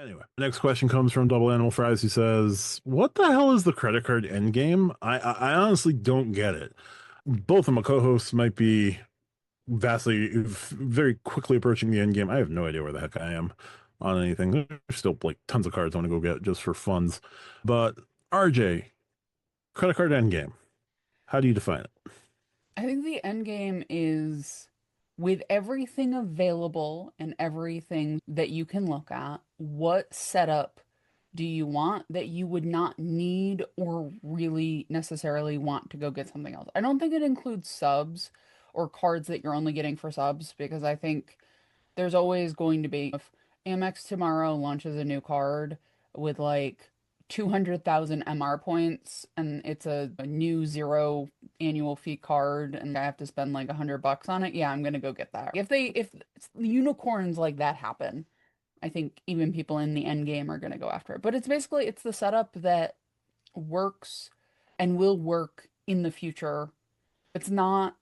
Anyway, next question comes from Double Animal Fries, who says, "What the hell is the credit card end game? I honestly don't get it. Both of my co-hosts might be very quickly approaching the end game. I have no idea where the heck I am on anything. There's still like tons of cards I want to go get just for funds. But RJ, credit card end game. How do you define it? I think the end game is with everything available and everything that you can look at, what setup do you want that you would not need or really necessarily want to go get something else? I don't think it includes subs or cards that you're only getting for subs because I think there's always going to be if Amex tomorrow launches a new card with like 200,000 MR points and it's a new zero annual fee card and I have to spend like $100 on it. Yeah, I'm gonna go get that. If unicorns like that happen, I think even people in the end game are gonna go after it. But it's the setup that works and will work in the future. It's not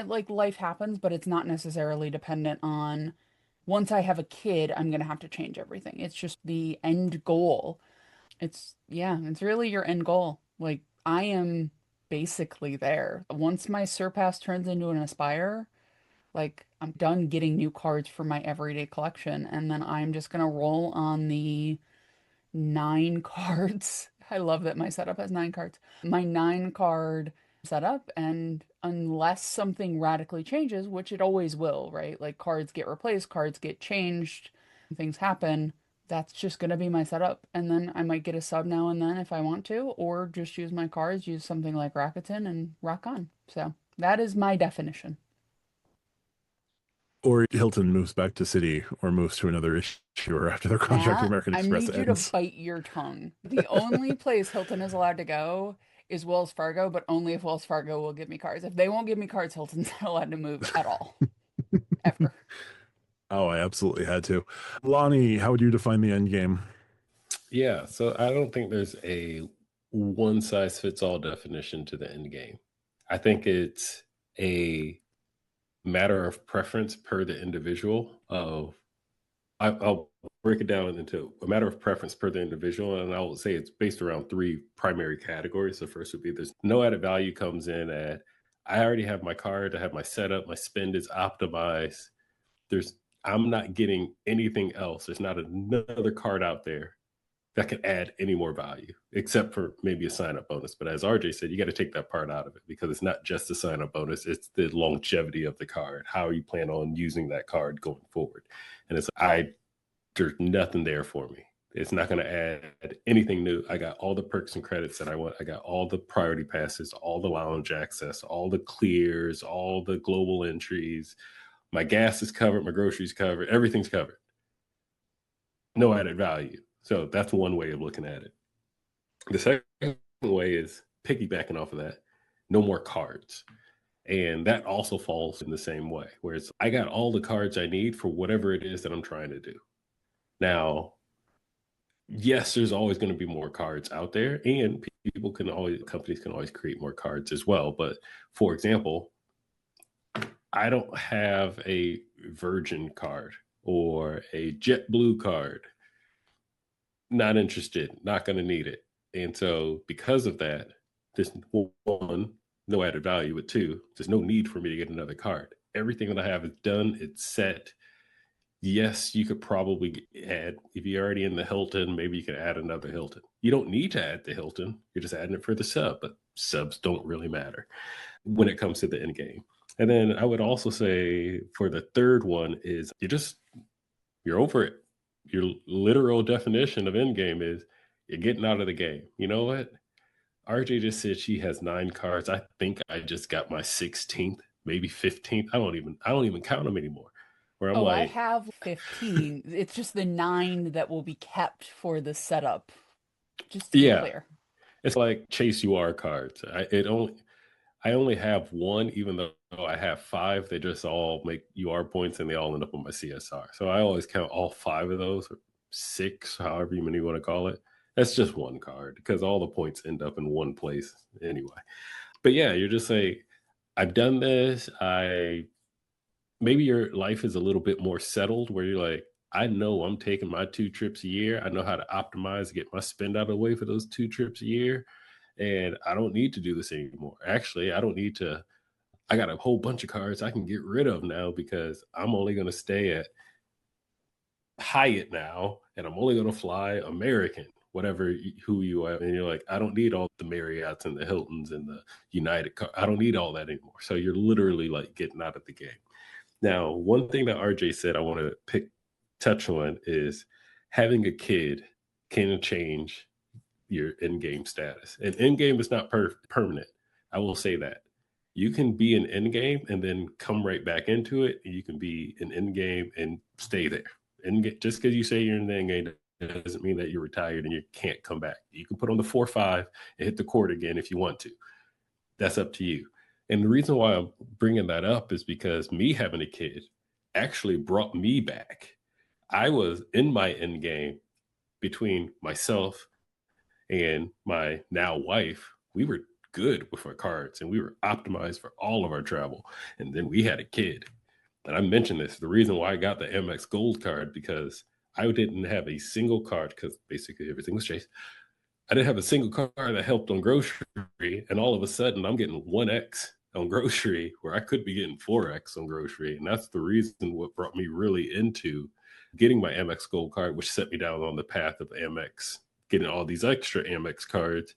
like life happens, but it's not necessarily dependent on once I have a kid, I'm gonna have to change everything. It's just the end goal. It's really your end goal. Like I am basically there. Once my Surpass turns into an Aspire, like I'm done getting new cards for my everyday collection, and then I'm just gonna roll on the 9 cards. I love that my setup has 9 cards. My 9 card setup, and unless something radically changes, which it always will, right? Like cards get replaced, cards get changed, things happen. That's just gonna be my setup. And then I might get a sub now and then if I want to, or just use my cards, use something like Rakuten and rock on. So that is my definition. Or Hilton moves back to City or moves to another issuer after their contract with Matt, American I Express need you to ends. bite your tongue. The only place Hilton is allowed to go is Wells Fargo, but only if Wells Fargo will give me cards. If they won't give me cards, Hilton's not allowed to move at all, ever. Oh, I absolutely had to. Lonnie, how would you define the end game? Yeah, so I don't think there's a one size fits all definition to the end game. I think it's a matter of preference per the individual. I'll break it down into a matter of preference per the individual, and I will say it's based around three primary categories. The first would be there's no added value comes in at I already have my card, I have my setup, my spend is optimized. There's I'm not getting anything else. There's not another card out there that can add any more value, except for maybe a sign up bonus. But as RJ said, you got to take that part out of it because it's not just the sign up bonus, it's the longevity of the card. How you plan on using that card going forward. And there's nothing there for me. It's not going to add anything new. I got all the perks and credits that I want. I got all the priority passes, all the lounge access, all the clears, all the global entries. My gas is covered, my groceries covered, everything's covered. No added value. So that's one way of looking at it. The second way is piggybacking off of that, no more cards. And that also falls in the same way, where it's I got all the cards I need for whatever it is that I'm trying to do. Now, yes, there's always going to be more cards out there, and companies can always create more cards as well. But for example, I don't have a Virgin card or a JetBlue card. Not interested, not going to need it. And so, because of that, there's one, no added value, but two, there's no need for me to get another card. Everything that I have is done, it's set. Yes, you could probably add, if you're already in the Hilton, maybe you could add another Hilton. You don't need to add the Hilton, you're just adding it for the sub, but subs don't really matter when it comes to the end game. And then I would also say for the third one is you're over it. Your literal definition of end game is you're getting out of the game. You know what? RJ just said she has 9 cards. I think I just got my 16th, maybe 15th. I don't even count them anymore. Where I'm Oh, I like, have 15. It's just the 9 that will be kept for the setup, just to be yeah, clear. it's like Chase UR cards. I only have one, even though I have five. They just all make UR points and they all end up on my CSR. So I always count all five of those, or six, however you want to call it. That's just one card because all the points end up in one place anyway. But yeah, you're just saying, I've done this. Maybe your life is a little bit more settled where you're like, I know I'm taking my 2 trips a year. I know how to optimize, get my spend out of the way for those 2 trips a year. And I don't need to do this anymore. Actually, I don't need to. I got a whole bunch of cards I can get rid of now because I'm only going to stay at Hyatt now, and I'm only going to fly American, whatever who you are. And you're like, I don't need all the Marriotts and the Hiltons and the United. I don't need all that anymore. So you're literally like getting out of the game. Now, one thing that RJ said I want to touch on is having a kid can change your in-game status. And in-game is not permanent. I will say that. You can be an in-game and then come right back into it. And you can be an in-game and stay there. And just because you say you're in the in-game doesn't mean that you're retired and you can't come back. You can put on the 4-5 and hit the court again if you want to. That's up to you. And the reason why I'm bringing that up is because me having a kid actually brought me back. I was in my end game between myself and my now wife. We were good with our cards and we were optimized for all of our travel. And then we had a kid. And I mentioned this, the reason why I got the Amex Gold card, because I didn't have a single card, because basically everything was Chase. I didn't have a single card that helped on grocery. And all of a sudden I'm getting 1X on grocery where I could be getting 4X on grocery. And that's the reason what brought me really into getting my Amex Gold card, which set me down on the path of Amex, getting all these extra Amex cards.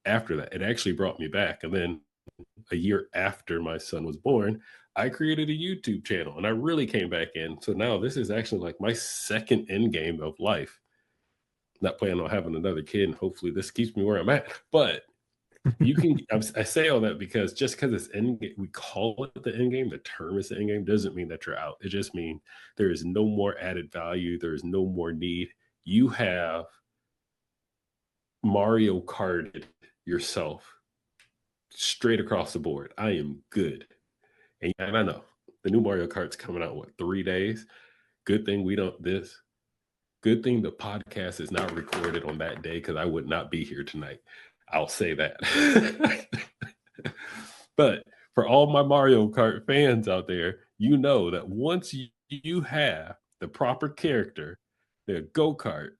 After that, it actually brought me back. And then a year after my son was born, I created a YouTube channel and I really came back in. So now this is actually like my second end game of life. Not planning on having another kid, and hopefully this keeps me where I'm at. But you can, I say all that because just because it's end game, we call it the end game, the term is the end game, doesn't mean that you're out. It just means there is no more added value. There is no more need. You have Mario Karted yourself straight across the board. I am good. And I know the new Mario Kart's coming out, what, 3 days? Good thing we don't this. Good thing the podcast is not recorded on that day because I would not be here tonight. I'll say that. But for all my Mario Kart fans out there, you know that once you have the proper character, the go-kart,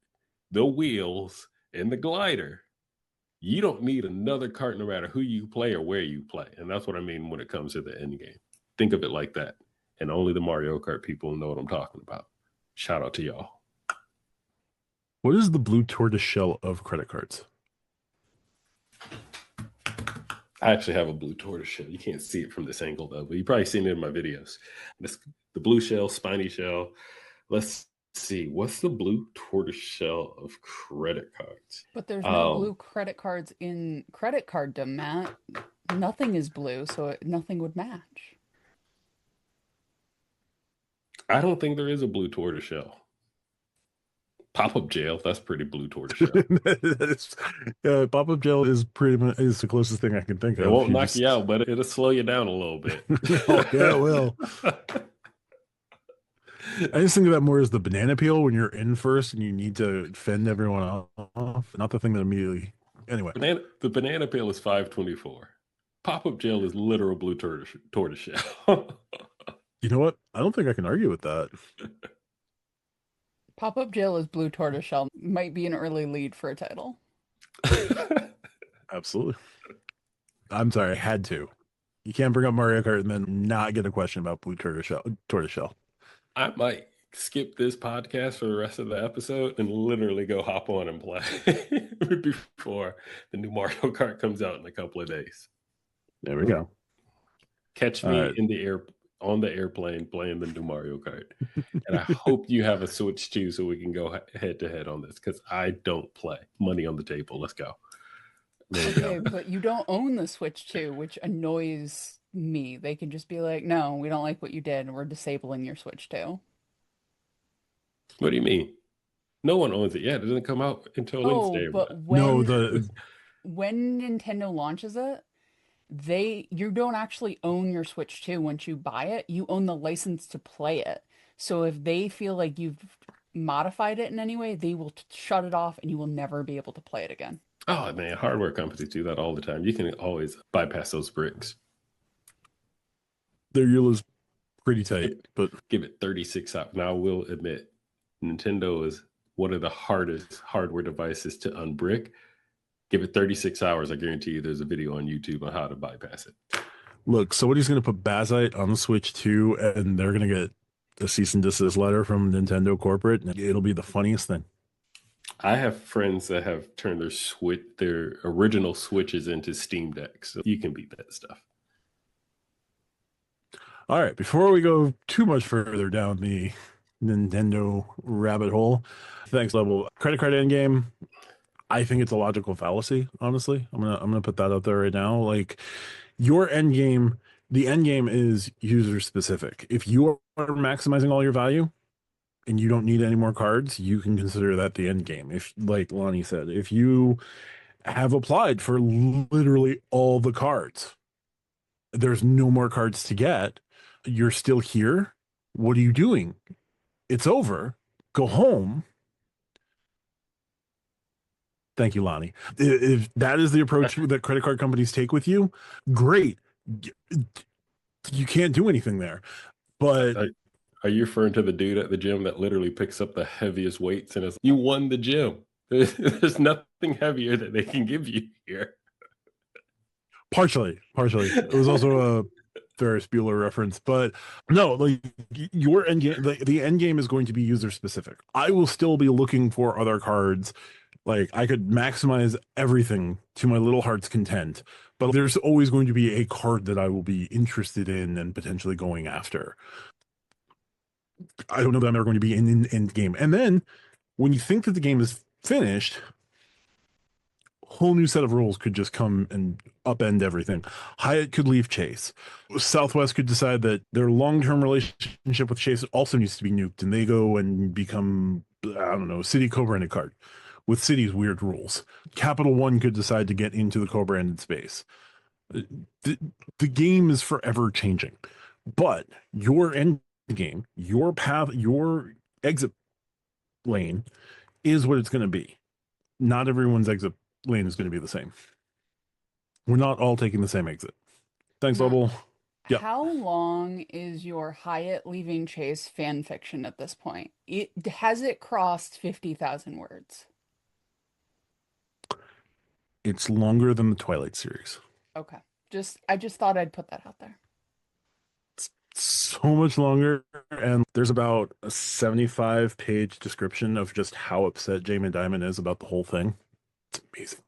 the wheels, and the glider, you don't need another kart no matter who you play or where you play. And that's what I mean when it comes to the end game. Think of it like that. And only the Mario Kart people know what I'm talking about. Shout out to y'all. What is the blue tortoise shell of credit cards? I actually have a blue tortoise shell. You can't see it from this angle though, but you've probably seen it in my videos. The blue shell, spiny shell. Let's see. What's the blue tortoise shell of credit cards? But there's no blue credit cards in credit carddom, Matt. Nothing is blue, so nothing would match. I don't think there is a blue tortoise shell. Pop-up jail, that's pretty blue tortoise shell. Pop-up jail is is the closest thing I can think of. It won't knock you out, but it'll slow you down a little bit. Oh, yeah, it will. I just think of that more as the banana peel when you're in first and you need to fend everyone off. Not the thing that immediately. Anyway, the banana peel is $5.24. Pop-up jail is literal blue tortoise shell. You know what? I don't think I can argue with that. Pop-up jail is blue tortoiseshell. Might be an early lead for a title. Absolutely. I'm sorry, I had to. You can't bring up Mario Kart and then not get a question about blue tortoiseshell. I might skip this podcast for the rest of the episode and literally go hop on and play before the new Mario Kart comes out in a couple of days. There we go. Catch me in the air on the airplane playing the new Mario Kart. And I hope you have a Switch too so we can go head to head on this because I don't play. Money on the table. Let's go. Okay, but you don't own the Switch 2, which annoys me. They can just be like, no, we don't like what you did, and we're disabling your Switch 2. What do you mean? No one owns it yet. It doesn't come out until Wednesday. But when Nintendo launches it, you don't actually own your Switch 2 once you buy it. You own the license to play it. So if they feel like you've modified it in any way, they will shut it off and you will never be able to play it again. Oh man, hardware companies do that all the time. You can always bypass those bricks. Their EULA's pretty tight, but give it 36 hours. Now I will admit, Nintendo is one of the hardest hardware devices to unbrick. Give it 36 hours. I guarantee you there's a video on YouTube on how to bypass it. Look, somebody's going to put Bazite on the Switch 2, and they're going to get a cease and desist letter from Nintendo corporate, and it'll be the funniest thing. I have friends that have turned their original Switches into Steam Decks, so you can beat that stuff. All right, before we go too much further down the Nintendo rabbit hole, thanks, Level. Credit card endgame, I think it's a logical fallacy, honestly. I'm gonna put that out there right now. Like, your end game, the end game is user specific. If you are maximizing all your value and you don't need any more cards, you can consider that the end game. If, like Lonnie said, if you have applied for literally all the cards, there's no more cards to get, you're still here. What are you doing? It's over. Go home. Thank you, Lonnie. If that is the approach that credit card companies take with you, great. You can't do anything there. But are you referring to the dude at the gym that literally picks up the heaviest weights and is, you won the gym? There's nothing heavier that they can give you here. Partially. It was also a Ferris Bueller reference, but no, like, your end game, the end game is going to be user specific. I will still be looking for other cards. Like, I could maximize everything to my little heart's content, but there's always going to be a card that I will be interested in and potentially going after. I don't know that I'm ever going to be in an end game. And then when you think that the game is finished, whole new set of rules could just come and upend everything. Hyatt could leave Chase. Southwest could decide that their long-term relationship with Chase also needs to be nuked, and they go and become, I don't know, City co-branded card with City's weird rules. Capital One could decide to get into the co-branded space. The game is forever changing, but your end game, your path, your exit lane is what it's going to be. Not everyone's exit lane is going to be the same. We're not all taking the same exit. Thanks, Level. Yeah. How long is your Hyatt leaving Chase fan fiction at this point? Has it crossed 50,000 words? It's longer than the Twilight series. Okay. I just thought I'd put that out there. It's so much longer, and there's about a 75-page description of just how upset Jamie Dimon is about the whole thing. It's amazing.